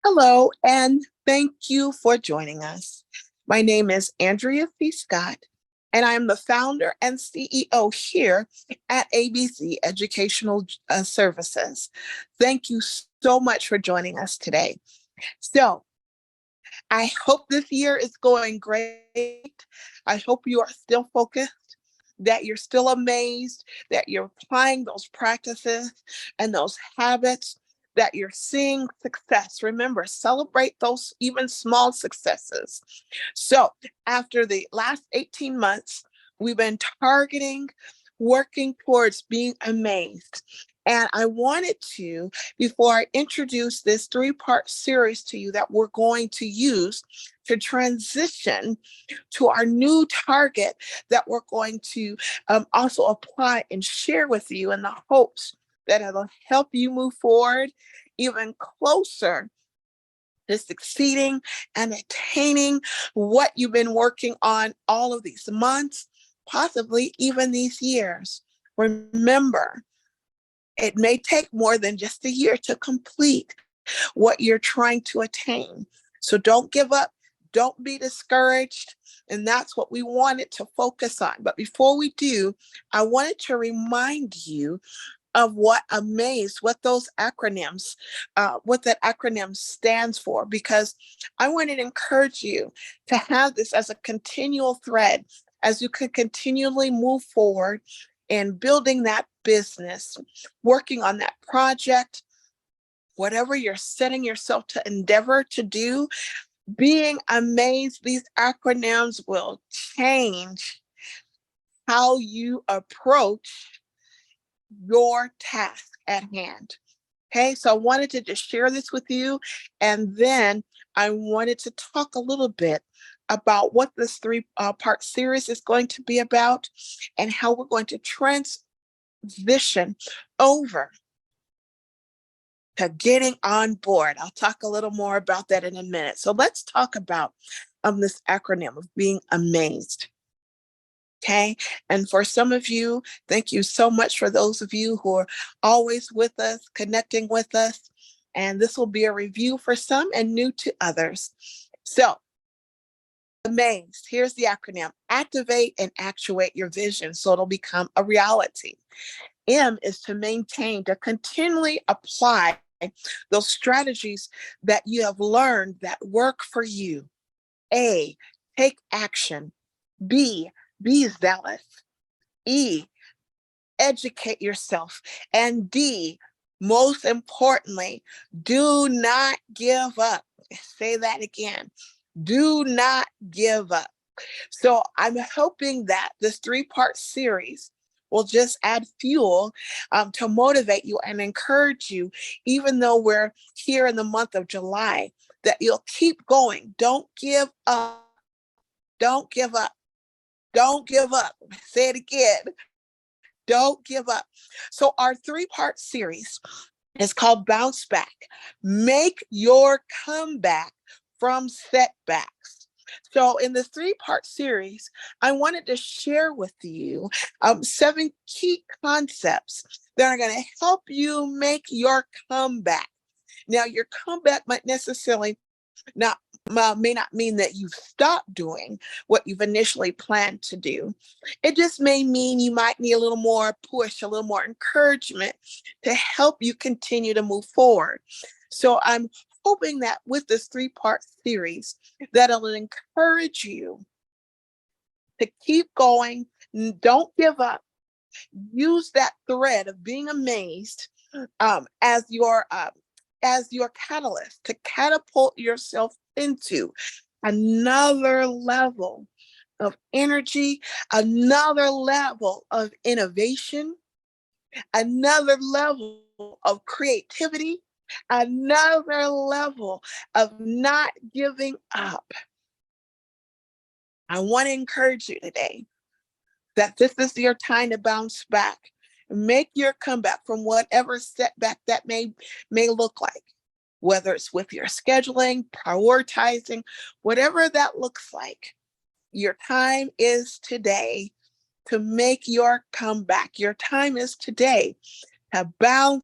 Hello, and thank you for joining us. My name is Andrea C.Scott, and I am the founder and CEO here at ABC Educational Services. Thank you so much for joining us today. So, I hope this year is going great. I hope you are still focused, that you're still amazed, that you're applying those practices and those habits, that you're seeing success. Remember, celebrate those even small successes. So, after the last 18 months, we've been targeting, working towards being amazed. And I wanted to, before I introduce this three-part series to you that we're going to use to transition to our new target that we're going to also apply and share with you in the hopes that it'll help you move forward even closer to succeeding and attaining what you've been working on all of these months, possibly even these years. Remember, it may take more than just a year to complete what you're trying to attain. So don't give up, don't be discouraged. And that's what we wanted to focus on. But before we do, I wanted to remind you of what AMAZE, what that acronym stands for, because I wanted to encourage you to have this as a continual thread as you can continually move forward in building that business, working on that project, whatever you're setting yourself to endeavor to do. Being amazed, these acronyms will change how you approach your task at hand. Okay, so I wanted to just share this with you. And then I wanted to talk a little bit about what this three-part series is going to be about and how we're going to transition over to getting on board. I'll talk a little more about that in a minute. So let's talk about this acronym of being amazed. Okay. And for some of you, thank you so much for those of you who are always with us, connecting with us. And this will be a review for some and new to others. So, amazed. Here's the acronym: activate and actuate your vision so it'll become a reality. M is to maintain, to continually apply those strategies that you have learned that work for you. A, take action. B, be zealous. E, educate yourself. And D, most importantly, do not give up. Say that again. Do not give up. So I'm hoping that this three-part series will just add fuel to motivate you and encourage you, even though we're here in the month of July, that you'll keep going. Don't give up. Don't give up. Don't give up. Say it again. Don't give up. So our three-part series is called Bounce Back. Make your comeback from setbacks. So in the three-part series, I wanted to share with you 7 key concepts that are going to help you make your comeback. Now, your comeback might necessarily not may not mean that you've stopped doing what you've initially planned to do. It just may mean you might need a little more push, a little more encouragement to help you continue to move forward. So I'm hoping that with this three-part series, that it'll encourage you to keep going. Don't give up. Use that thread of being amazed as your catalyst to catapult yourself into another level of energy, another level of innovation, another level of creativity, another level of not giving up. I want to encourage you today that this is your time to bounce back. Make your comeback from whatever setback that may look like, whether it's with your scheduling, prioritizing, whatever that looks like. Your time is today to make your comeback. Your time is today to bounce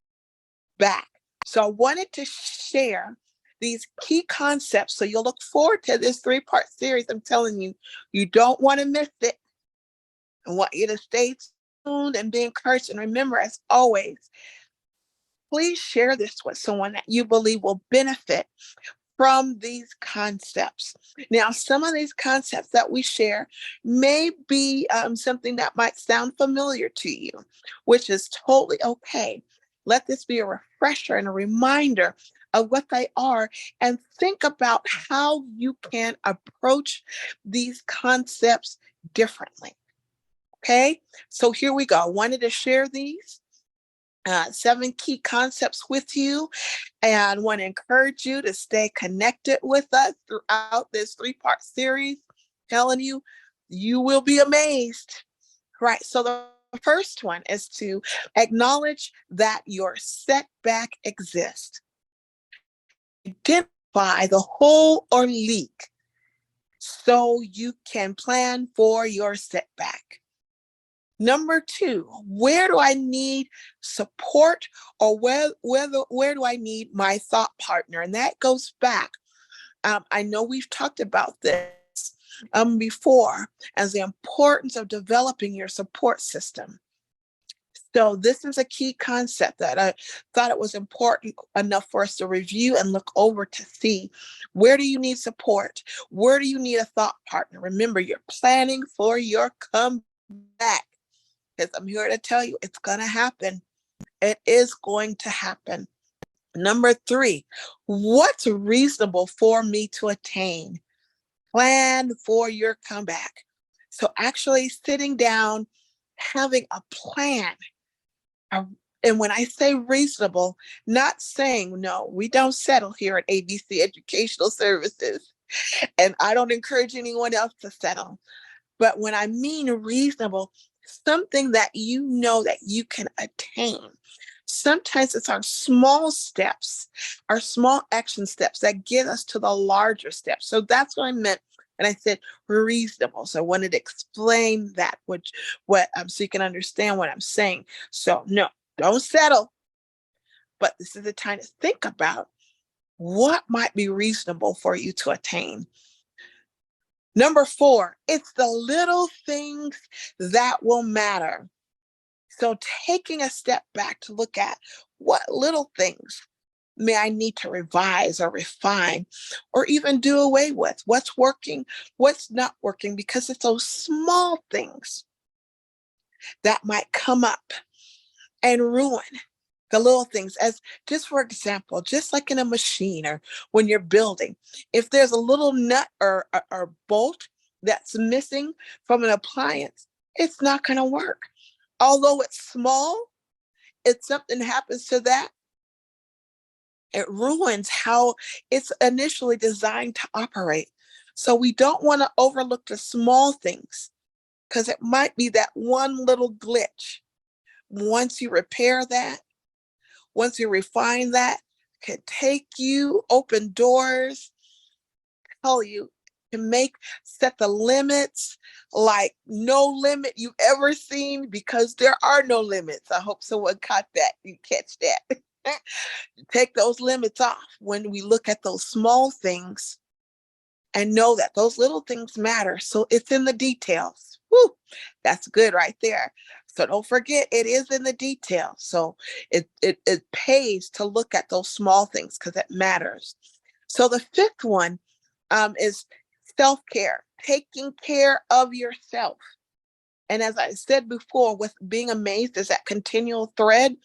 back. So I wanted to share these key concepts. So you'll look forward to this 3-part series. I'm telling you, you don't want to miss it. I want you to stay tuned and be encouraged. And remember, as always, please share this with someone that you believe will benefit from these concepts. Now, some of these concepts that we share may be something that might sound familiar to you, which is totally okay. Let this be a refresher and a reminder of what they are, and think about how you can approach these concepts differently. Okay, so here we go. I wanted to share these 7 key concepts with you, and want to encourage you to stay connected with us throughout this 3-part series. Telling you, you will be amazed. Right. So the first one is to acknowledge that your setback exists. Identify the hole or leak so you can plan for your setback. Number 2, where do I need support, or where do I need my thought partner? And that goes back. I know we've talked about this before, as the importance of developing your support system. So this is a key concept that I thought it was important enough for us to review and look over to see, where do you need support? Where do you need a thought partner? Remember, you're planning for your comeback. Because I'm here to tell you, it's going to happen. It is going to happen. Number 3, what's reasonable for me to attain? Plan for your comeback. So actually sitting down, having a plan. And when I say reasonable, not saying, no, we don't settle here at ABC Educational Services. And I don't encourage anyone else to settle. But when I mean reasonable, something that you know that you can attain. Sometimes it's our small steps, our small action steps that get us to the larger steps. So that's what I meant. And I said reasonable. So I wanted to explain that, so you can understand what I'm saying. So no, don't settle. But this is the time to think about what might be reasonable for you to attain. Number 4, it's the little things that will matter. So taking a step back to look at what little things may I need to revise or refine or even do away with, what's working, what's not working, because it's those small things that might come up and ruin the little things. As just for example, just like in a machine or when you're building, if there's a little nut or bolt that's missing from an appliance, it's not going to work. Although it's small, if something happens to that, it ruins how it's initially designed to operate. So we don't want to overlook the small things, because it might be that one little glitch. Once you repair that, once you refine that, can take you, open doors, tell you, can set the limits like no limit you've ever seen, because there are no limits. I hope someone caught that. You catch that. Take those limits off when we look at those small things and know that those little things matter. So it's in the details. Woo, that's good right there. So don't forget, it is in the details. So it pays to look at those small things because it matters. So the 5th one is self-care, taking care of yourself. And as I said before, with being amazed is that continual thread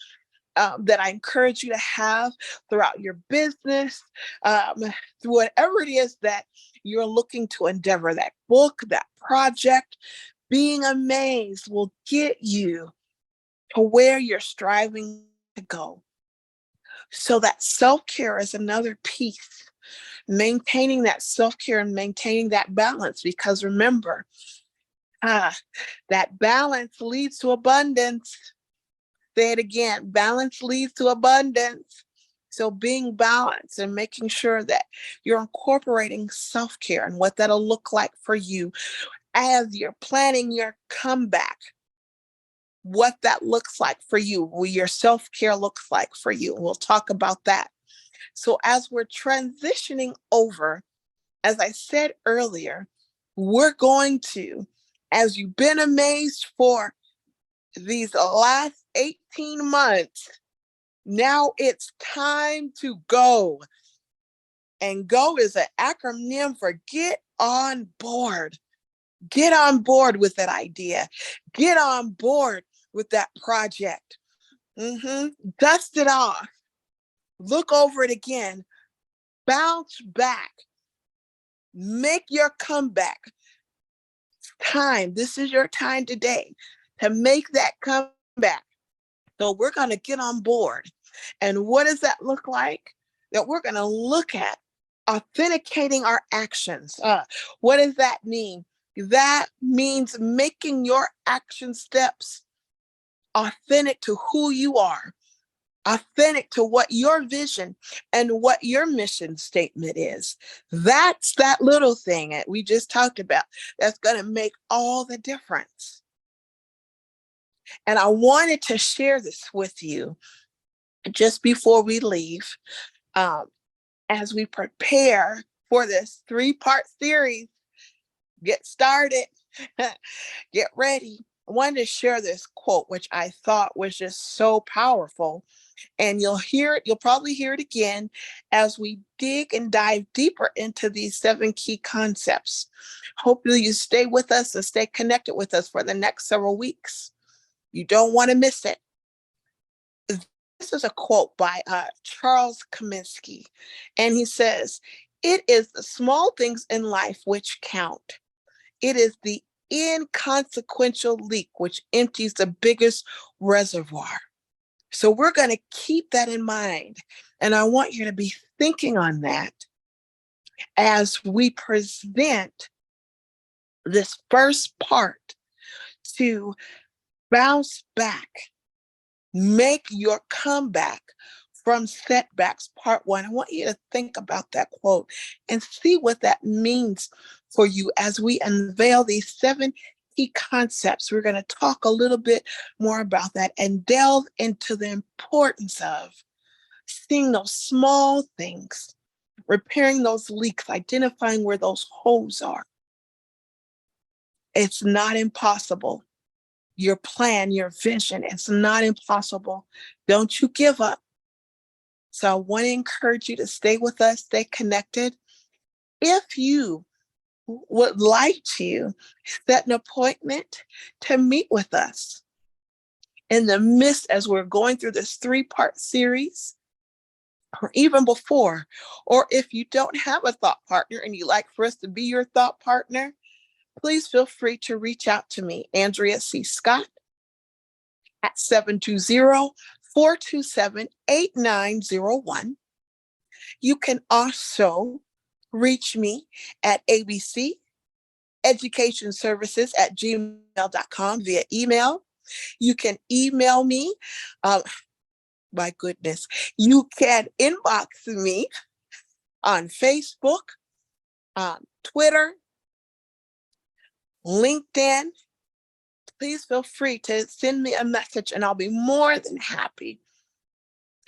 that I encourage you to have throughout your business, through whatever it is that you're looking to endeavor, that book, that project. Being amazed will get you to where you're striving to go. So that self-care is another piece. Maintaining that self-care and maintaining that balance, because remember, that balance leads to abundance. Say it again, balance leads to abundance. So being balanced and making sure that you're incorporating self-care and what that'll look like for you as you're planning your comeback, what that looks like for you, what your self-care looks like for you. We'll talk about that. So as we're transitioning over, as I said earlier, we're going to, as you've been amazed for these last 18 months, now it's time to go. And go is an acronym for get on board. Get on board with that idea. Get on board with that project. Dust it off. Look over it again. Bounce back. Make your comeback. This is your time today to make that comeback. So we're going to get on board. And what does that look like? That we're going to look at authenticating our actions. What does that mean? That means making your action steps authentic to who you are, authentic to what your vision and what your mission statement is. That's that little thing that we just talked about that's going to make all the difference. And I wanted to share this with you just before we leave, as we prepare for this 3-part series. Get started, get ready. I wanted to share this quote, which I thought was just so powerful. And you'll probably hear it again as we dig and dive deeper into these 7 key concepts. Hopefully you stay with us and stay connected with us for the next several weeks. You don't want to miss it. This is a quote by Charles Kaminsky, and he says, "It is the small things in life which count. It is the inconsequential leak which empties the biggest reservoir." So we're going to keep that in mind. And I want you to be thinking on that as we present this first part to bounce back, make your comeback from Setbacks, part 1. I want you to think about that quote and see what that means for you as we unveil these 7 key concepts. We're going to talk a little bit more about that and delve into the importance of seeing those small things, repairing those leaks, identifying where those holes are. It's not impossible. Your plan, your vision, it's not impossible. Don't you give up. So I want to encourage you to stay with us, stay connected. If you would like to set an appointment to meet with us in the midst as we're going through this 3-part series, or even before, or if you don't have a thought partner and you'd like for us to be your thought partner, please feel free to reach out to me, Andrea C.Scott, at 720-427-8901. You can also reach me at abceducationservices@gmail.com via email. You can email me. My goodness. You can inbox me on Facebook, Twitter, LinkedIn. Please feel free to send me a message and I'll be more than happy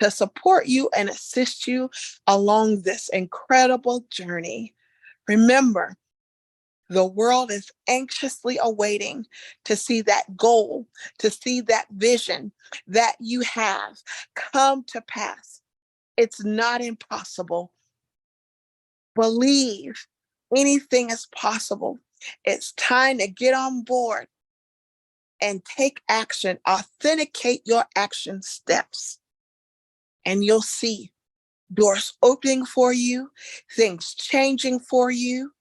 to support you and assist you along this incredible journey. Remember, the world is anxiously awaiting to see that goal, to see that vision that you have come to pass. It's not impossible. Believe anything is possible. It's time to get on board and take action. Authenticate your action steps, and you'll see doors opening for you, things changing for you,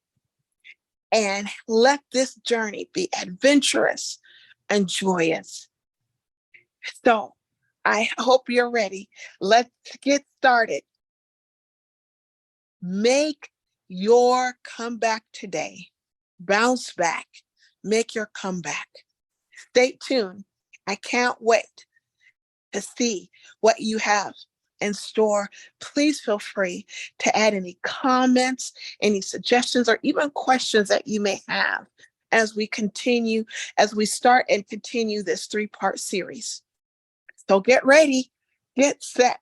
and let this journey be adventurous and joyous. So I hope you're ready. Let's get started. Make your comeback today. Bounce back. Make your comeback. Stay tuned. I can't wait to see what you have in store. Please feel free to add any comments, any suggestions, or even questions that you may have as we start and continue this 3-part series. So get ready, get set.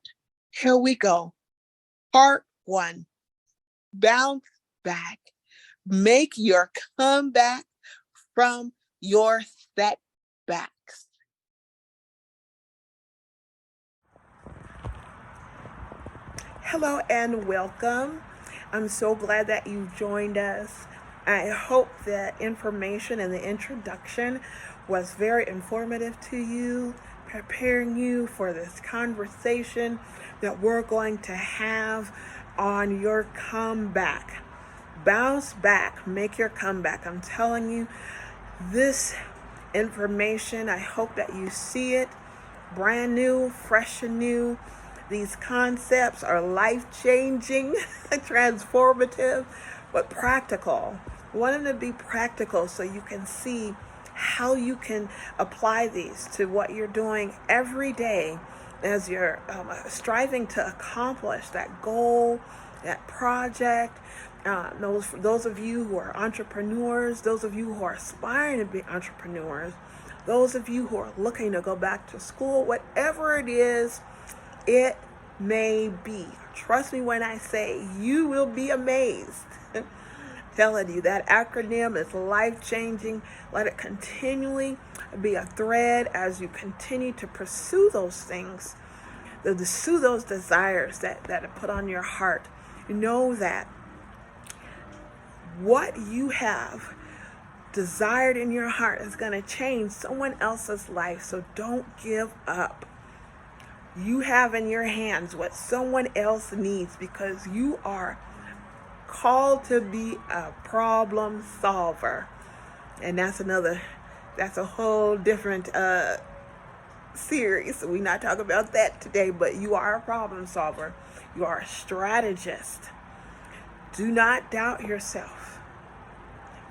Here we go. Part 1, bounce back. Make your comeback from your setbacks. Hello and welcome. I'm so glad that you joined us. I hope the information and the introduction was very informative to you, preparing you for this conversation that we're going to have on your comeback. Bounce back, make your comeback. I'm telling you, this information, I hope that you see it brand new, fresh and new. These concepts are life-changing, transformative, but practical. I want them to be practical so you can see how you can apply these to what you're doing every day as you're striving to accomplish that goal, that project. Those of you who are entrepreneurs, those of you who are aspiring to be entrepreneurs, those of you who are looking to go back to school, whatever it is, it may be. Trust me when I say you will be amazed. Telling you that acronym is life-changing. Let it continually be a thread as you continue to pursue those things, to pursue those desires that are put on your heart. Know that what you have desired in your heart is going to change someone else's life. So don't give up. You have in your hands what someone else needs, because you are called to be a problem solver. And that's a whole different series. We're not talking about that today, but you are a problem solver. You are a strategist. Do not doubt yourself.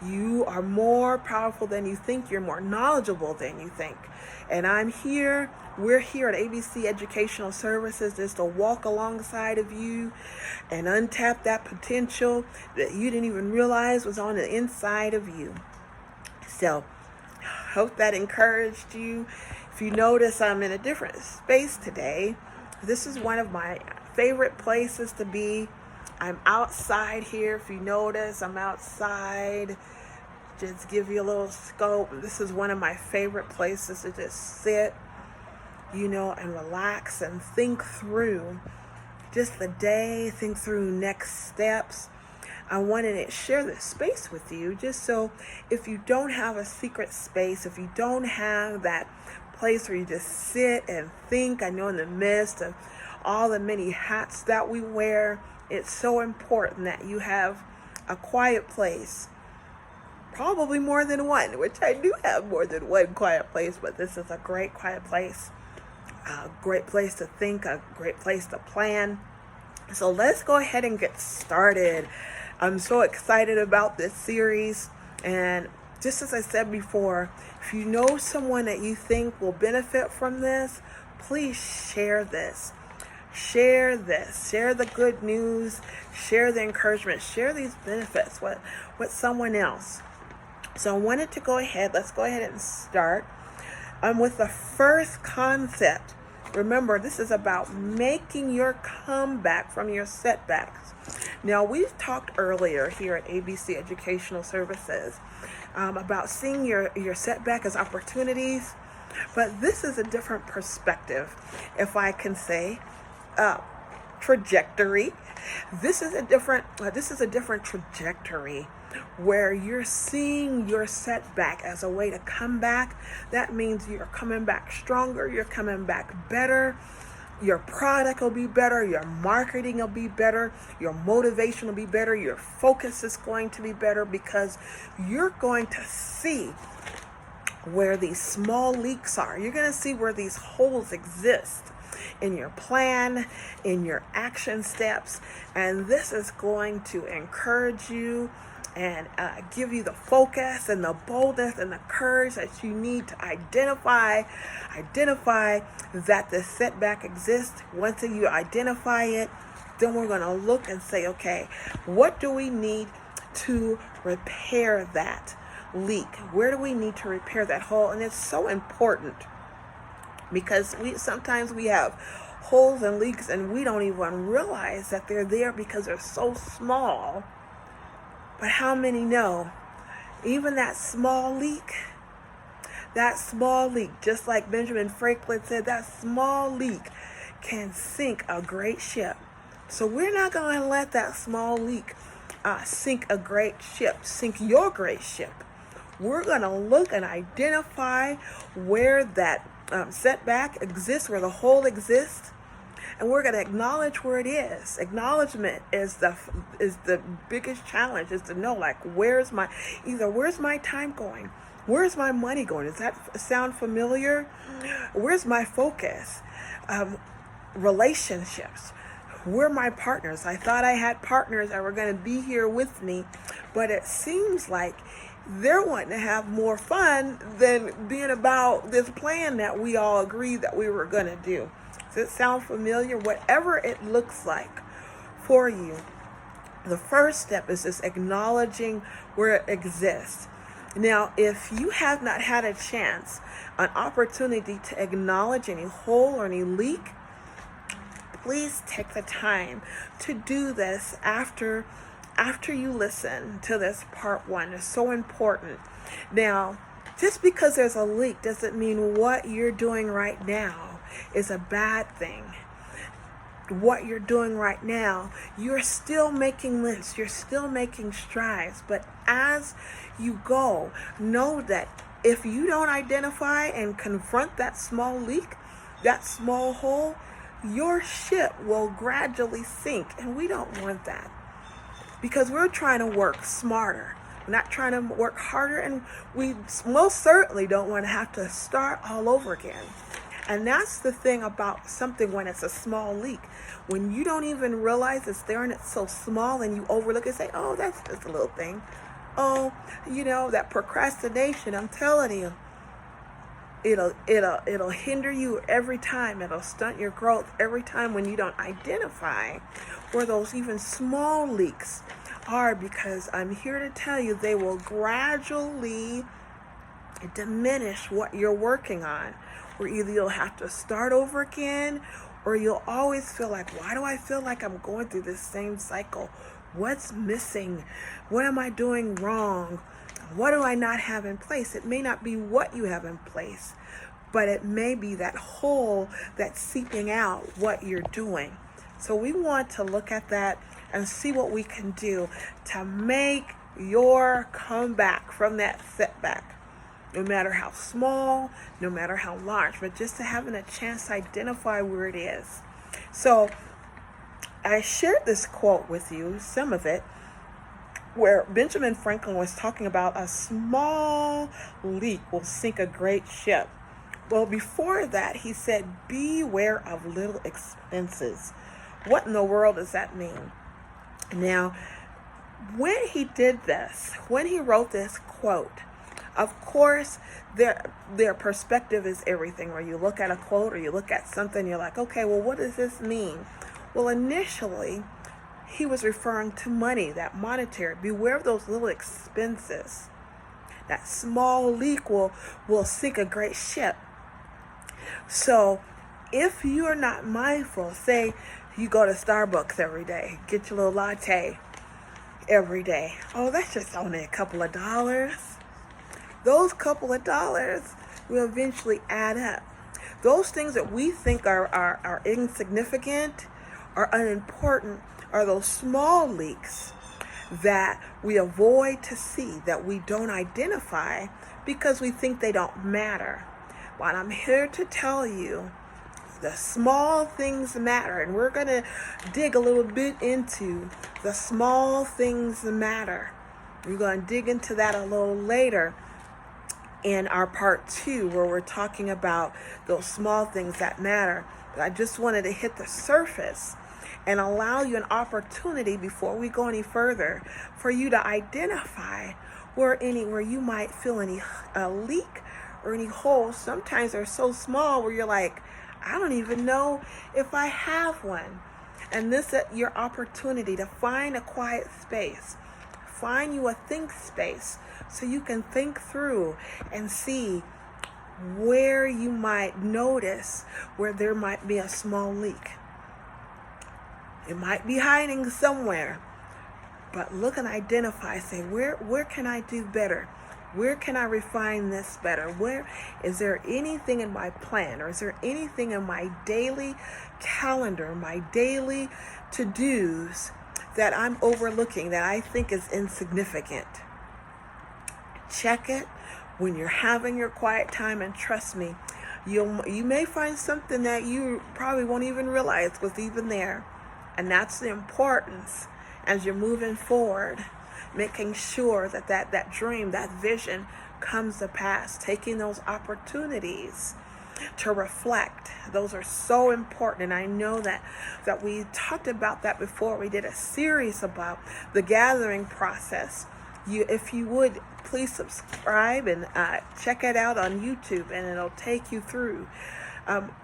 You are more powerful than you think. You're more knowledgeable than you think. And we're here at ABC Educational Services just to walk alongside of you and untap that potential that you didn't even realize was on the inside of you. So, hope that encouraged you. If you notice, I'm in a different space today. This is one of my favorite places to be. I'm outside here. If you notice, I'm outside. Just give you a little scope. This is one of my favorite places to just sit, and relax and think through just the day, think through next steps. I wanted to share this space with you just so if you don't have a secret space, if you don't have that place where you just sit and think, I know in the midst of all the many hats that we wear, it's so important that you have a quiet place, probably more than one, which I do have more than one quiet place, but this is a great quiet place, a great place to think, a great place to plan. So let's go ahead and get started. I'm so excited about this series, and just as I said before, if you know someone that you think will benefit from this, please share this. Share this. Share the good news. Share the encouragement. Share these benefits with someone else. So I wanted to let's go ahead and start with the first concept. Remember, this is about making your comeback from your setbacks. Now, we've talked earlier here at ABC Educational Services about seeing your setback as opportunities, but this is a different perspective, if I can say. Trajectory. This is a different trajectory where you're seeing your setback as a way to come back. That means you're coming back stronger, you're coming back better. Your product will be better, your marketing will be better, your motivation will be better, your focus is going to be better, because you're going to see where these small leaks are. You're going to see where these holes exist in your plan, in your action steps, and this is going to encourage you and give you the focus and the boldness and the courage that you need to identify that the setback exists. Once you identify it, then we're going to look and say, okay, what do we need to repair that leak? Where do we need to repair that hole? And it's so important, because sometimes we have holes and leaks, and we don't even realize that they're there because they're so small. But how many know even that small leak, just like Benjamin Franklin said, that small leak can sink a great ship. So we're not going to let that small leak sink a great ship, sink your great ship. We're going to look and identify where that setback exists, where the hole exists, and we're going to acknowledge where it is. Acknowledgement is the biggest challenge, is to know, like, where's my time going? Where's my money going? Does that sound familiar? Where's my focus? Relationships. Where are my partners? I thought I had partners that were going to be here with me, but it seems like they're wanting to have more fun than being about this plan that we all agreed that we were going to do. Does it sound familiar? Whatever it looks like for you, the first step is just acknowledging where it exists. Now, if you have not had a chance, an opportunity to acknowledge any hole or any leak, please take the time to do this after you listen to this part 1. It's so important. Now, just because there's a leak doesn't mean what you're doing right now is a bad thing. What you're doing right now, you're still making lifts, you're still making strides. But as you go, know that if you don't identify and confront that small leak, that small hole, your ship will gradually sink. And we don't want that, because we're trying to work smarter. We're not trying to work harder, and we most certainly don't want to have to start all over again. And that's the thing about something when it's a small leak. When you don't even realize it's there and it's so small, and you overlook it and say, oh, that's just a little thing. Oh, that procrastination, I'm telling you, it'll hinder you every time. It'll stunt your growth every time when you don't identify where those even small leaks are, because I'm here to tell you they will gradually diminish what you're working on. Or either you'll have to start over again, or you'll always feel like, why do I feel like I'm going through this same cycle? What's missing? What am I doing wrong? What do I not have in place? It may not be what you have in place, but it may be that hole that's seeping out what you're doing. So we want to look at that and see what we can do to make your comeback from that setback. No matter how small, no matter how large, but just to having a chance to identify where it is. So I shared this quote with you, some of it, where Benjamin Franklin was talking about a small leak will sink a great ship. Well, before that, he said, beware of little expenses. What in the world does that mean? Now, when he did this, when he wrote this quote, of course, their perspective is everything. Where you look at a quote or you look at something, you're like, okay, well, what does this mean? Well, initially, he was referring to money, that monetary. Beware of those little expenses. That small leak will sink a great ship. So if you're not mindful, say you go to Starbucks every day, get your little latte every day. Oh, that's just only a couple of dollars. Those couple of dollars will eventually add up. Those things that we think are insignificant or unimportant are those small leaks that we avoid to see, that we don't identify because we think they don't matter. But I'm here to tell you the small things matter, and we're going to dig a little bit into the small things matter. We're going to dig into that a little later in our part 2, where we're talking about those small things that matter. But I just wanted to hit the surface and allow you an opportunity before we go any further for you to identify where you might feel any leak or any holes. Sometimes they're so small where you're like, I don't even know if I have one. And this is your opportunity to find a quiet space. Find you a think space so you can think through and see where you might notice where there might be a small leak. It might be hiding somewhere, but look and identify, say, where can I do better? Where can I refine this better? Where is there anything in my plan, or is there anything in my daily calendar, my daily to-dos that I'm overlooking that I think is insignificant? Check it when you're having your quiet time, and trust me, you may find something that you probably won't even realize was even there. And that's the importance as you're moving forward, making sure that dream, that vision comes to pass, taking those opportunities to reflect. Those are so important. And I know that we talked about that before. We did a series about the gathering process. If you would, please subscribe and check it out on YouTube, and it'll take you through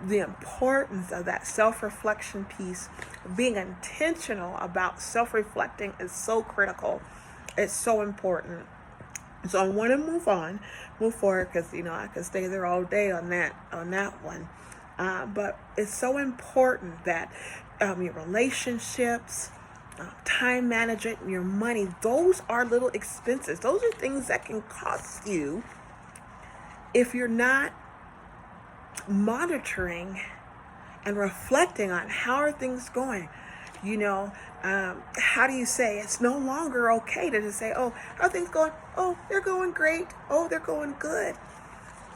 the importance of that self-reflection piece. Being intentional about self-reflecting is so critical. It's so important. So I want to move forward, because I could stay there all day on that one. But it's so important that your relationships, time management, your money, those are little expenses. Those are things that can cost you if you're not monitoring and reflecting on how are things going. How do you say it's no longer okay to just say, oh, how are things going? Oh, they're going great. Oh, they're going good.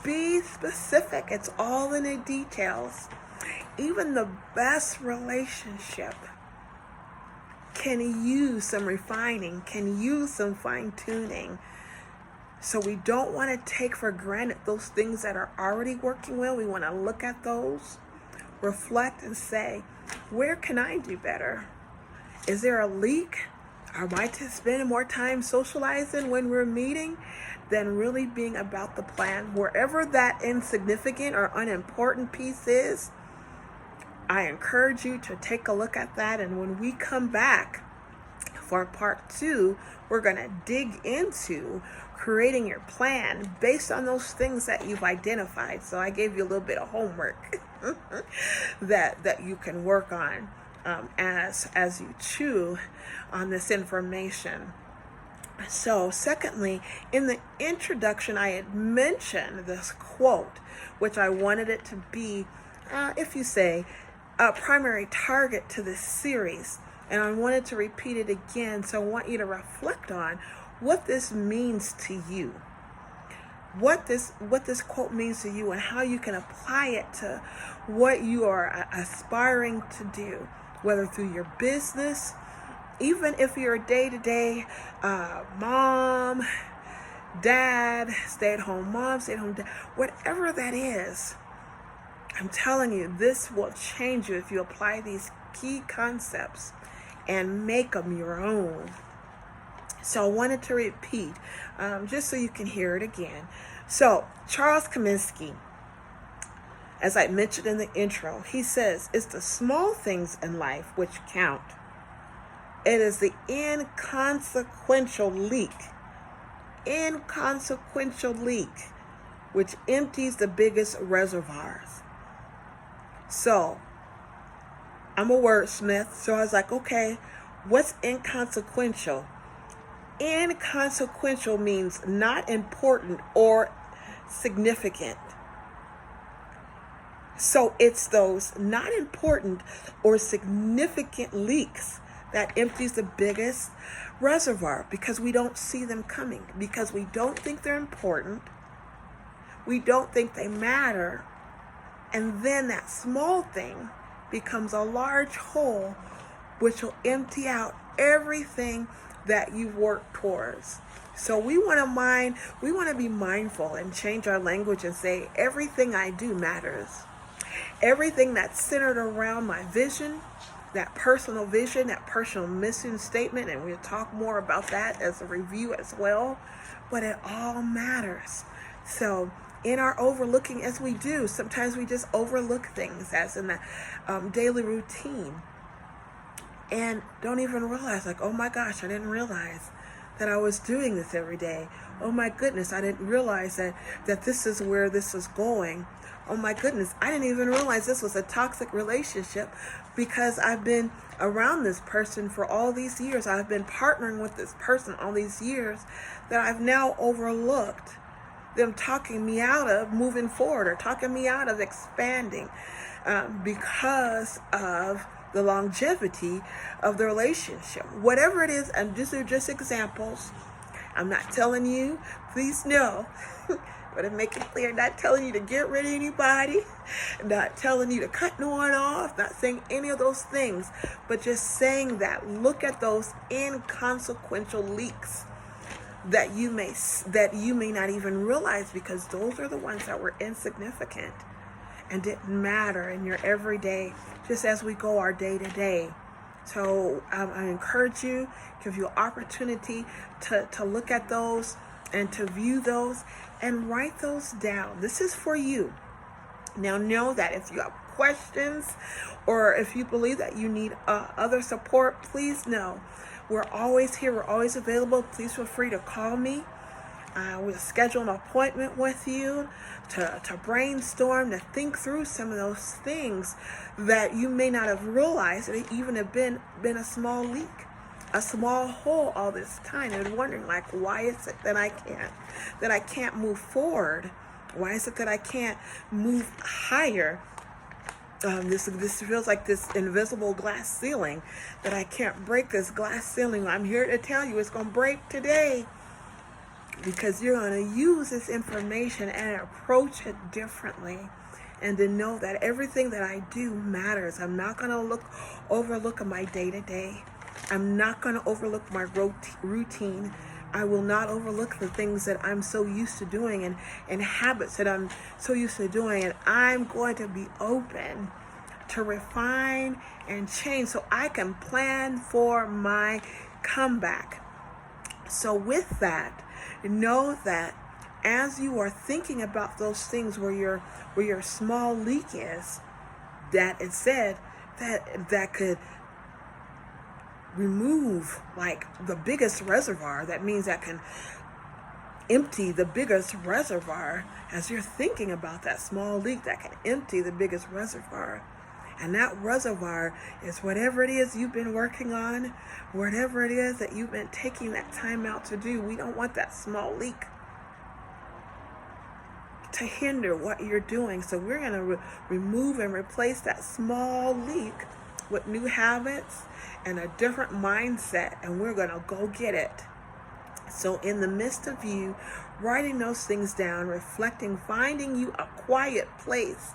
Be specific. It's all in the details. Even the best relationship can use some refining, can use some fine-tuning. So we don't want to take for granted those things that are already working well. We want to look at those, reflect, and say, where can I do better? Is there a leak? Am I to spend more time socializing when we're meeting than really being about the plan? Wherever that insignificant or unimportant piece is, I encourage you to take a look at that. And when we come back for part 2, we're going to dig into creating your plan based on those things that you've identified. So I gave you a little bit of homework that you can work on as you chew on this information. So secondly, in the introduction, I had mentioned this quote, which I wanted it to be, if you say, a primary target to this series. And I wanted to repeat it again. So I want you to reflect on what this means to you. What this quote means to you, and how you can apply it to what you are aspiring to do, whether through your business, even if you're a day-to-day mom, dad, stay-at-home mom, stay-at-home dad, whatever that is. I'm telling you, this will change you if you apply these key concepts and make them your own. So I wanted to repeat, just so you can hear it again. So Charles Kaminsky, as I mentioned in the intro, he says, it's the small things in life which count. It is the inconsequential leak, which empties the biggest reservoirs. So I'm a wordsmith, so I was like, okay, what's inconsequential? Inconsequential means not important or significant. So it's those not important or significant leaks that empties the biggest reservoir, because we don't see them coming, because we don't think they're important, we don't think they matter, and then that small thing becomes a large hole which will empty out everything that you've worked towards. So we want to be mindful and change our language and say, everything I do matters. Everything that's centered around my vision, that personal vision, that personal mission statement, and we'll talk more about that as a review as well, but it all matters. So in our overlooking, as we do, sometimes we just overlook things as in the daily routine, and don't even realize, like, oh my gosh, I didn't realize that I was doing this every day. Oh my goodness, I didn't realize that this is where this is going. Oh my goodness, I didn't even realize this was a toxic relationship because I've been around this person for all these years. I've been partnering with this person all these years that I've now overlooked them talking me out of moving forward or talking me out of expanding because of the longevity of the relationship. Whatever it is, and these are just examples. I'm not telling you, please know, but to make it clear, not telling you to get rid of anybody, not telling you to cut no one off, not saying any of those things, but just saying that look at those inconsequential leaks that you may not even realize, because those are the ones that were insignificant and didn't matter in your everyday, just as we go our day to day. So I encourage you, give you opportunity to look at those and to view those and write those down. This is for you. Now know that if you have questions or if you believe that you need other support, please know we're always here. We're always available. Please feel free to call me. We'll schedule an appointment with you to brainstorm, to think through some of those things that you may not have realized that even have been a small leak, a small hole all this time, and wondering like, why is it that I can't move forward? Why is it that I can't move higher? This feels like this invisible glass ceiling that I can't break. This glass ceiling. I'm here to tell you it's going to break today, because you're going to use this information and approach it differently, and to know that everything that I do matters. I'm not going to overlook my day-to-day. I'm not going to overlook my routine. I will not overlook the things that I'm so used to doing and habits that I'm so used to doing. And I'm going to be open to refine and change so I can plan for my comeback. So with that, know that as you are thinking about those things where your small leak is, that it said that could remove like the biggest reservoir. That means that can empty the biggest reservoir. As you're thinking about that small leak, that can empty the biggest reservoir. And that reservoir is whatever it is you've been working on, whatever it is that you've been taking that time out to do. We don't want that small leak to hinder what you're doing. So we're going to remove and replace that small leak with new habits and a different mindset, and we're going to go get it. So in the midst of you writing those things down, reflecting, finding you a quiet place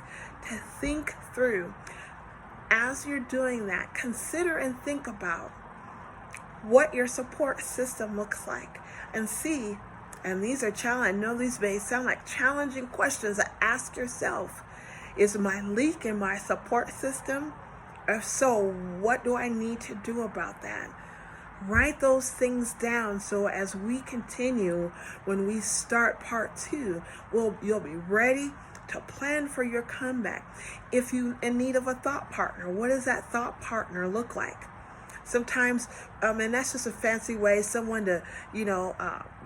to think through, as you're doing that, consider and think about what your support system looks like, and see, and these are challenging. I know these may sound like challenging questions to ask yourself. Is my leak in my support system? If so, what do I need to do about that? Write those things down so as we continue, when we start part 2, you'll be ready to plan for your comeback. If you're in need of a thought partner, what does that thought partner look like? Sometimes, and that's just a fancy way, someone to,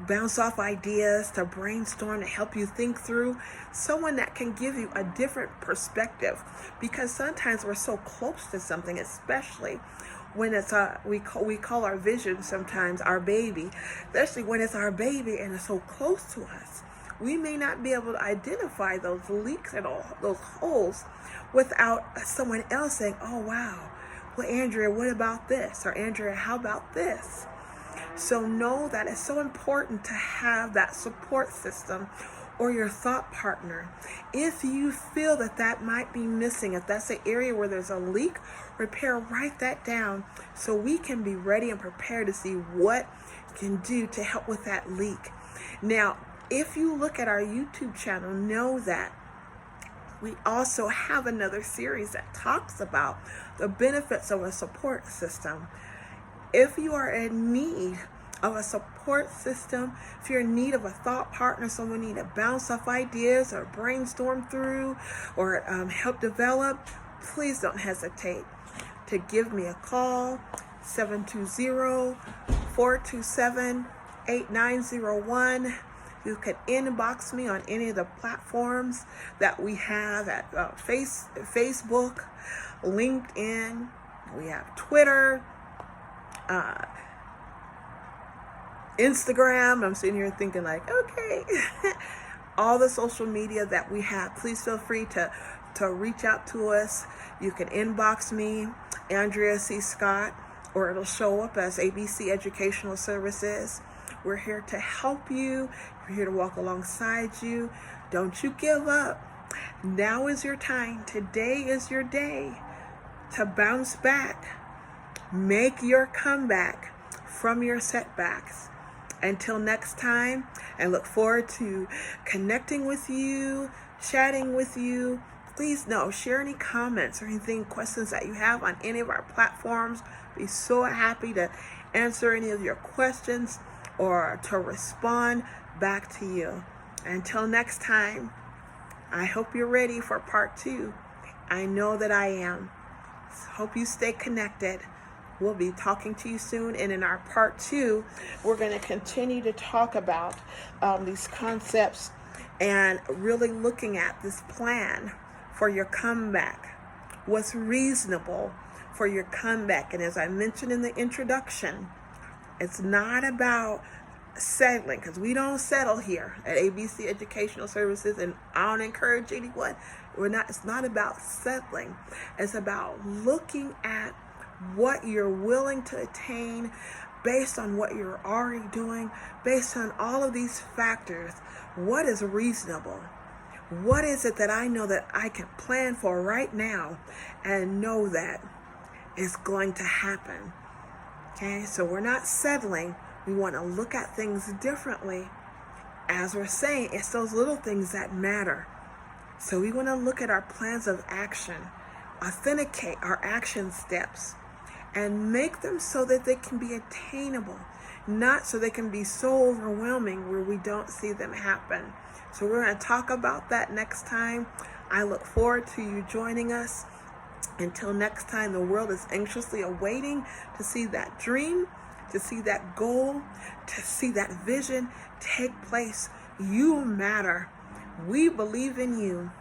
bounce off ideas, to brainstorm, to help you think through, someone that can give you a different perspective, because sometimes we're so close to something, especially when it's we call our vision sometimes our baby, especially when it's our baby and it's so close to us. We may not be able to identify those leaks and all those holes without someone else saying, oh wow, well, Andrea, what about this? Or Andrea, how about this? So know that it's so important to have that support system or your thought partner. If you feel that might be missing, if that's an area where there's a leak, write that down so we can be ready and prepared to see what you can do to help with that leak. Now, if you look at our YouTube channel, know that we also have another series that talks about the benefits of a support system. If you are in need of a support system, if you're in need of a thought partner, someone you need to bounce off ideas or brainstorm through or help develop, please don't hesitate to give me a call, 720-427 8901. You can inbox me on any of the platforms that we have at Facebook, LinkedIn, we have Twitter, Instagram. I'm sitting here thinking like, okay, all the social media that we have. Please feel free to reach out to us. You can inbox me, Andrea C.Scott, or it'll show up as ABC Educational Services. We're here to help you. We're here to walk alongside you. Don't you give up. Now is your time. Today is your day to bounce back. Make your comeback from your setbacks. Until next time, I look forward to connecting with you, chatting with you. Please share any comments or anything, questions that you have on any of our platforms. Be so happy to answer any of your questions or to respond back to you. Until next time, I hope you're ready for part 2. I know that I am. Hope you stay connected. We'll be talking to you soon. And in our part 2, we're going to continue to talk about these concepts and really looking at this plan for your comeback. What's reasonable for your comeback? And as I mentioned in the introduction, it's not about settling, because we don't settle here at ABC Educational Services, and I don't encourage anyone. It's not about settling. It's about looking at what you're willing to attain based on what you're already doing, based on all of these factors. What is reasonable? What is it that I know that I can plan for right now and know that it's going to happen? Okay, so we're not settling. We want to look at things differently. As we're saying, it's those little things that matter. So we want to look at our plans of action, authenticate our action steps, and make them so that they can be attainable, not so they can be so overwhelming where we don't see them happen. So we're going to talk about that next time. I look forward to you joining us. Until next time, the world is anxiously awaiting to see that dream, to see that goal, to see that vision take place. You matter. We believe in you,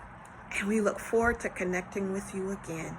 and we look forward to connecting with you again.